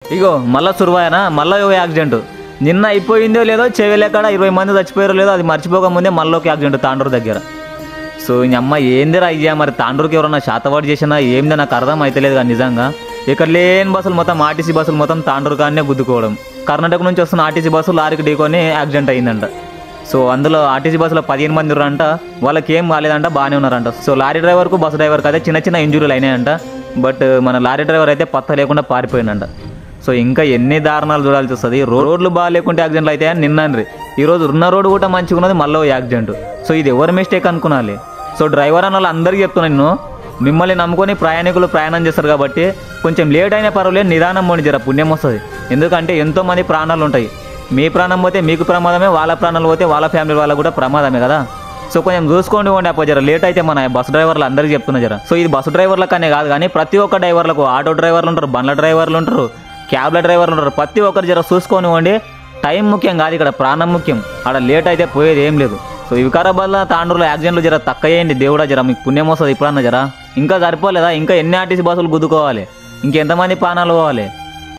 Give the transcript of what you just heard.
ఇగో మళ్ళీ సురువాయనా మళ్ళీ ఒక యాక్సిడెంట్ నిన్న అయిపోయిందో లేదో చెవిలేకాడ 20 మంది చచ్చిపోయారో లేదో అది మర్చిపోకముందే మళ్ళీ ఒక యాక్సిడెంట్ తాండూరు దగ్గర. సో ఈ అమ్మ ఏందిరా అయ్యా మరి తాండూరుకి ఎవరన్నా శాతవాడు చేసినా ఏందో నాకు అర్థం అవుతలేదు కానీ నిజంగా ఇక్కడ లేని బస్సులు మొత్తం ఆర్టీసీ బస్సులు మొత్తం తాండూరు కానీ గుద్దుకోవడం. కర్ణాటక నుంచి వస్తున్న ఆర్టీసీ బస్సు లారీకి ఢీకొని యాక్సిడెంట్ అయిందంట. సో అందులో ఆర్టీసీ బస్సులో 15 మంది ఉన్నారంట, వాళ్ళకి ఏం కాలేదంట, బాగానే ఉన్నారంట. సో లారీ డ్రైవర్కు బస్సు డ్రైవర్కి అయితే చిన్న చిన్న ఇంజురీలు అయినాయంట. బట్ మన లారీ డ్రైవర్ అయితే పత్త లేకుండా పారిపోయిందంట. సో ఇంకా ఎన్ని దారుణాలు చూడాల్సి వస్తుంది. రోడ్లు బాగా లేకుంటే యాక్సిడెంట్లు అయితే అని నిన్నరి ఈరోజు ఉన్న రోడ్డు కూడా మంచిగా ఉన్నది మళ్ళీ యాక్సిడెంట్. సో ఇది ఎవరి మిస్టేక్ అనుకున్నాలి. సో డ్రైవర్ అన్న వాళ్ళు అందరికీ చెప్తున్నాను నేను, మిమ్మల్ని నమ్ముకొని ప్రయాణికులు ప్రయాణం చేస్తారు కాబట్టి కొంచెం లేట్ అయినా పర్వాలేదు, నిదానం పోని జర పుణ్యం వస్తుంది. ఎందుకంటే ఎంతోమంది ప్రాణాలు ఉంటాయి. మీ ప్రాణం పోతే మీకు ప్రమాదమే, వాళ్ళ ప్రాణాలు పోతే వాళ్ళ ఫ్యామిలీ వాళ్ళకు కూడా ప్రమాదమే కదా. సో కొంచెం చూసుకోండి పోండి అప్ప జర లేట్ అయితే మన బస్సు డ్రైవర్లు అందరికీ చెప్తున్నా జర. సో ఇది బస్సు డ్రైవర్లకనే కాదు కానీ ప్రతి ఒక్క డ్రైవర్లకు, ఆటో డ్రైవర్లు ఉంటారు, బండ్ల డ్రైవర్లు ఉంటారు, క్యాబ్ల డ్రైవర్లు ఉంటారు, ప్రతి ఒక్కరు జర చూసుకోనివ్వండి. టైం ముఖ్యం కాదు ఇక్కడ, ప్రాణం ముఖ్యం. అక్కడ లేట్ అయితే పోయేది ఏం లేదు. సో వికారాబాద్లో తాండూరులో యాక్సిడెంట్లు జర తక్కువ చేయండి దేవుడా, జర మీకు పుణ్యం వస్తుంది ఇప్పుడన్నా జర. ఇంకా సరిపోలేదా? ఇంకా ఎన్ని ఆర్టీసీ బస్సులు గుద్దుకోవాలి? ఇంకెంతమంది ప్రాణాలు పోవాలి?